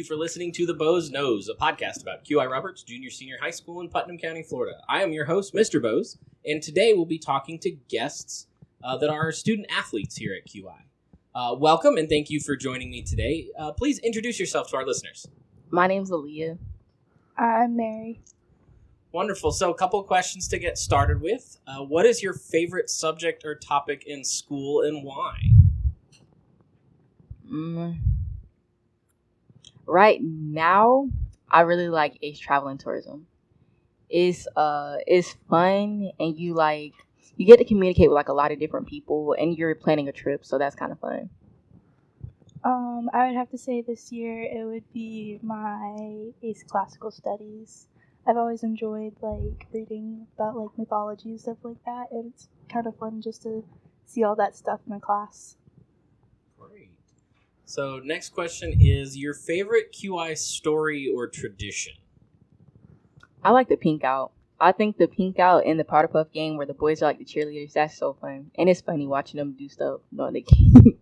for listening to The Bose Knows, a podcast about QI Roberts Junior Senior High School in Putnam County, Florida. I am your host, Mr. Bose, and today we'll be talking to guests that are student athletes here at QI. Welcome, and thank you for joining me today. Please introduce yourself to our listeners. My name's Aaliyah. I'm Mary. Wonderful. So a couple of questions to get started with. What is your favorite subject or topic in school and why? Right now, I really like Ace Travel and Tourism. It's fun, and you get to communicate with like a lot of different people, and you're planning a trip, so that's kind of fun. I would have to say this year it would be my Ace Classical Studies. I've always enjoyed reading about mythology and stuff like that, and it's kind of fun just to see all that stuff in a class. Great. So next question is your favorite QI story or tradition? I like the Pink Out. I think the Pink Out in the Powder Puff game where the boys are like the cheerleaders, that's so fun. And it's funny watching them do stuff knowing they can't.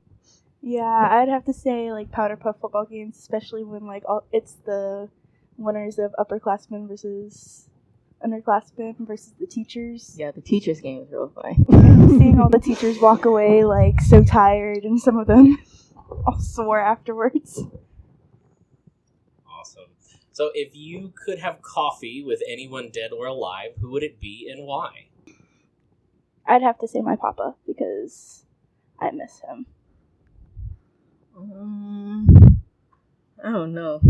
Yeah, I'd have to say Powder Puff football games, especially when it's the winners of upperclassmen versus underclassmen versus the teachers. Yeah, the teachers game is real fun. Seeing all the teachers walk away so tired, and some of them all sore afterwards. Awesome. So if you could have coffee with anyone dead or alive, who would it be and why? I'd have to say my papa because I miss him. I don't know.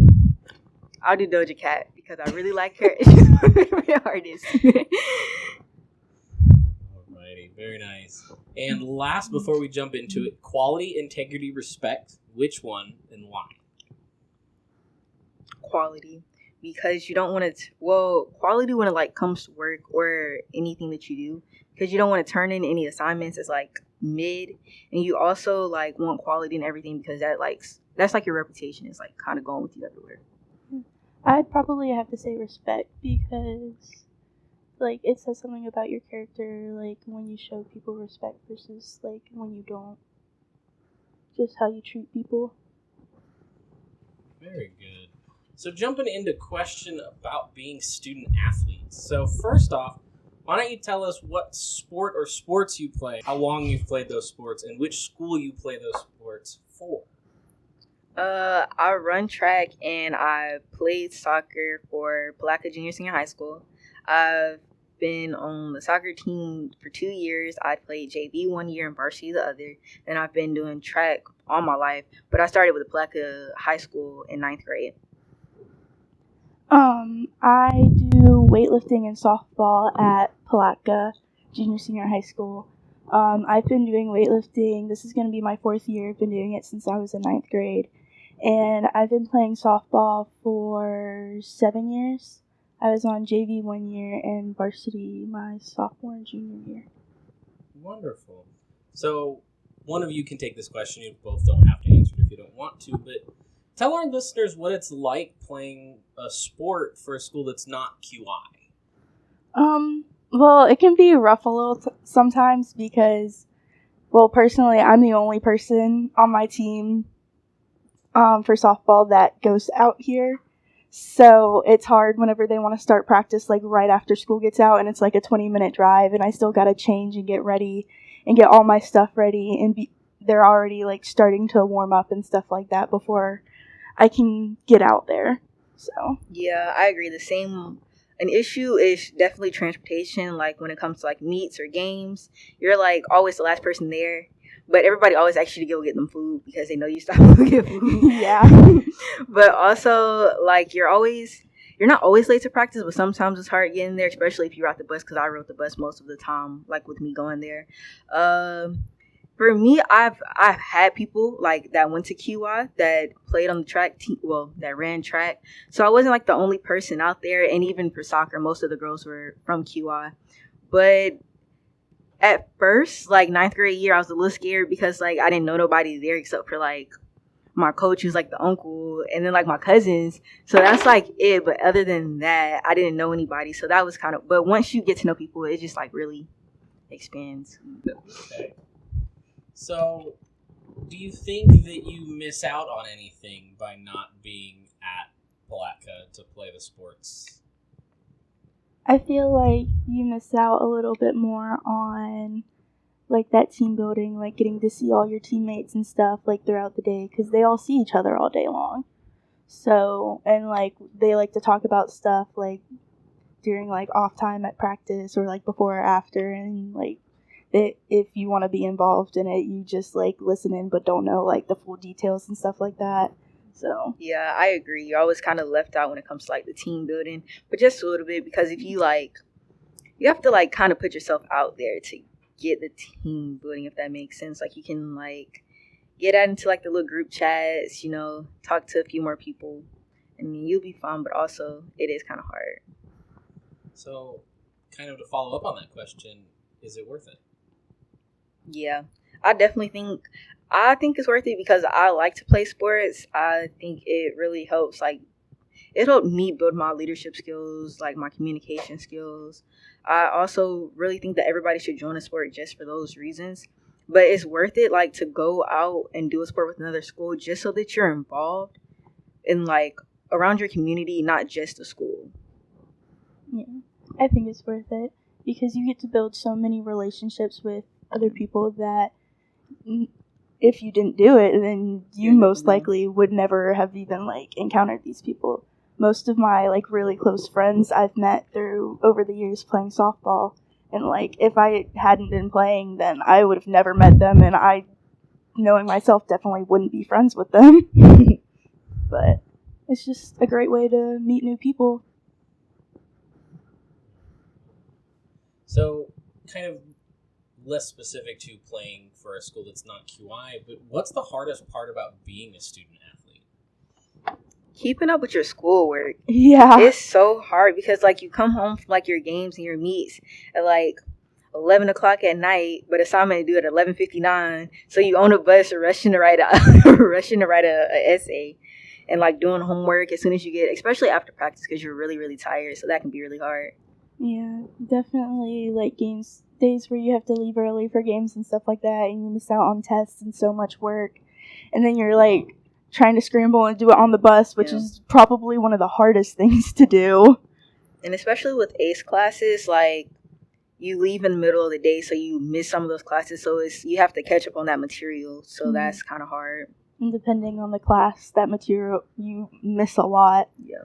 I'll do Doja Cat because I really like her. She's my favorite artist. Alrighty, very nice. And last, before we jump into it, quality, integrity, respect. Which one and why? Quality, because you don't want to. Quality when it comes to work or anything that you do, because you don't want to turn in any assignments as mid, and you also want quality in everything because that's your reputation is kind of going with you everywhere. I'd probably have to say respect because it says something about your character when you show people respect versus when you don't. Just how you treat people. Very good. So jumping into question about being student athletes. So first off, why don't you tell us what sport or sports you play, how long you've played those sports, and which school you play those sports for? I run track and I played soccer for Palaca Junior Senior High School. I've been on the soccer team for 2 years. I played JV 1 year and varsity the other. And I've been doing track all my life. But I started with Palaca High School in 9th grade. I do weightlifting and softball at Palaca Junior Senior High School. I've been doing weightlifting. This is going to be my 4th year. I've been doing it since I was in 9th grade. And I've been playing softball for 7 years. I was on JV 1 year and varsity my sophomore and junior year. Wonderful. So one of you can take this question. You both don't have to answer it if you don't want to, but tell our listeners what it's like playing a sport for a school that's not QI. Well, it can be rough a little sometimes because, personally, I'm the only person on my team for softball that goes out here. So it's hard whenever they want to start practice right after school gets out, and it's a 20-minute drive, and I still got to change and get ready and get all my stuff ready, and they're already starting to warm up and stuff like that before I can get out there. So yeah, I agree. The same. An issue is definitely transportation. When it comes to meets or games, you're always the last person there. But everybody always asks you to go get them food because they know you stop to get food. Yeah. But also, you're not always late to practice, but sometimes it's hard getting there, especially if you ride the bus, because I rode the bus most of the time, with me going there. For me, I've had people that went to QI that played on the track team, that ran track. So I wasn't the only person out there, and even for soccer, most of the girls were from QI. But at first, 9th grade year, I was a little scared because I didn't know nobody there except for my coach, who's the uncle, and then my cousins. So that's it. But other than that, I didn't know anybody. So that was but once you get to know people, it just really expands. Okay. So do you think that you miss out on anything by not being of sports? I feel like you miss out a little bit more on like that team building, like getting to see all your teammates and stuff like throughout the day, because they all see each other all day long. So, and like they like to talk about stuff like during like off time at practice or like before or after, and like if you want to be involved in it, you just like listen in but don't know like the full details and stuff like that. So Yeah, I agree. You're always kind of left out when it comes to like the team building, but just a little bit, because if you like, you have to like kind of put yourself out there to get the team building, if that makes sense. Like you can like get out into like the little group chats, talk to a few more people. I mean, you'll be fine, but also it is kind of hard. So, kind of to follow up on that question, is it worth it? Yeah, I think it's worth it because I like to play sports. I think it really helps. Like, it helped me build my leadership skills, like my communication skills. I also really think that everybody should join a sport just for those reasons. But it's worth it, like, to go out and do a sport with another school just so that you're involved in, like, around your community, not just the school. yeah, I think it's worth it because you get to build so many relationships with other people that if you didn't do it, then you most likely would never have even like encountered these people. Most of my like really close friends I've met through over the years playing softball, and like if I hadn't been playing, then I would have never met them, and I, knowing myself, definitely wouldn't be friends with them. But it's just a great way to meet new people. So, kind of less specific to playing for a school that's not QI, but what's the hardest part about being a student athlete? Keeping up with your schoolwork. Yeah. It's so hard because, like, you come home from, like, your games and your meets at, like, 11 o'clock at night, but assignment to do at 11:59. So you on a bus rushing to write a essay and, like, doing homework as soon as you get, especially after practice because you're really, really tired. So that can be really hard. Yeah, definitely, like, days where you have to leave early for games and stuff like that, and you miss out on tests and so much work, and then you're, like, trying to scramble and do it on the bus, which is probably one of the hardest things to do. And especially with ACE classes, like, you leave in the middle of the day, so you miss some of those classes, so you have to catch up on that material, so that's kind of hard. And depending on the class, that material, you miss a lot. Yeah.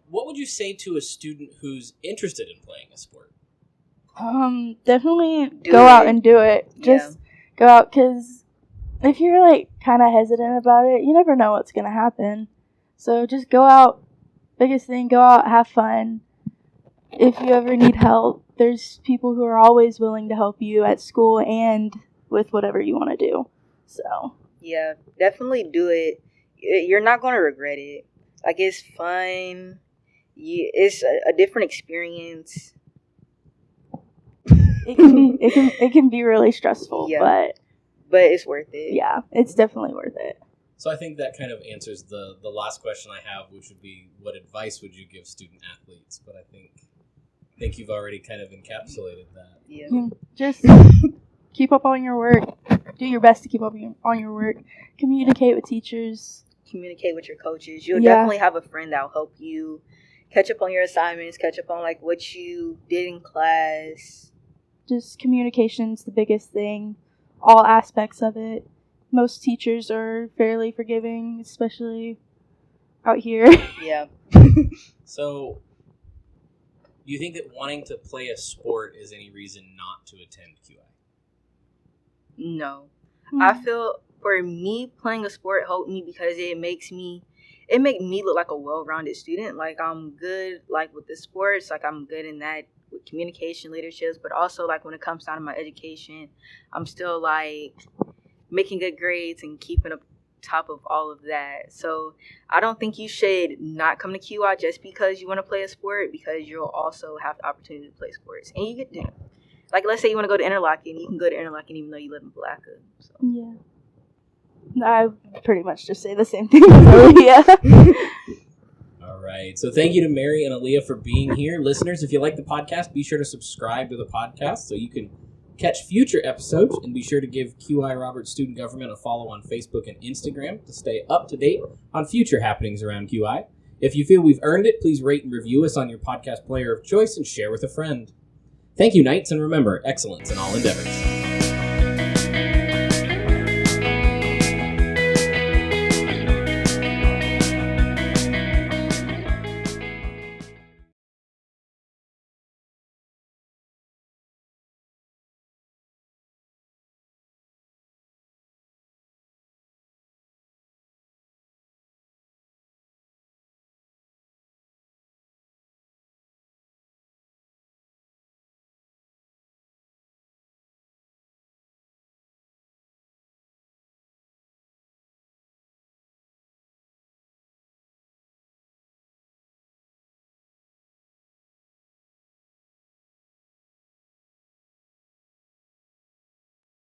What would you say to a student who's interested in playing a sport? Definitely go out and do it. Just go out, because if you're, like, kind of hesitant about it, you never know what's going to happen. So just go out. Biggest thing, go out, have fun. If you ever need help, there's people who are always willing to help you at school and with whatever you want to do. So yeah, definitely do it. You're not going to regret it. Like, it's fun. It's a different experience. It can be really stressful, but it's worth it. Yeah, it's definitely worth it. So I think that kind of answers the last question I have, which would be, what advice would you give student athletes? But I think you've already kind of encapsulated that. Yeah. Just keep up on your work. Do your best to keep up on your work. Communicate with teachers. Communicate with your coaches. You'll definitely have a friend that'll help you catch up on your assignments, catch up on, like, what you did in class. Just communication's the biggest thing. All aspects of it. Most teachers are fairly forgiving, especially out here. Yeah. So, do you think that wanting to play a sport is any reason not to attend QI? No. I feel, for me, playing a sport helped me because it make me look like a well-rounded student. Like, I'm good, like, with the sports. Like, I'm good in that with communication, leaderships, but also, like, when it comes down to my education, I'm still, like, making good grades and keeping up top of all of that. So I don't think you should not come to QI just because you want to play a sport, because you'll also have the opportunity to play sports. And you get to, like, let's say you want to go to Interlochen, you can go to Interlochen even though you live in Palatka. So. Yeah. I pretty much just say the same thing. Yeah. All right. So thank you to Mary and Aaliyah for being here. Listeners, if you like the podcast, be sure to subscribe to the podcast so you can catch future episodes, and be sure to give QI Roberts Student Government a follow on Facebook and Instagram to stay up to date on future happenings around QI. If you feel we've earned it, please rate and review us on your podcast player of choice and share with a friend. Thank you, Knights, and remember, excellence in all endeavors.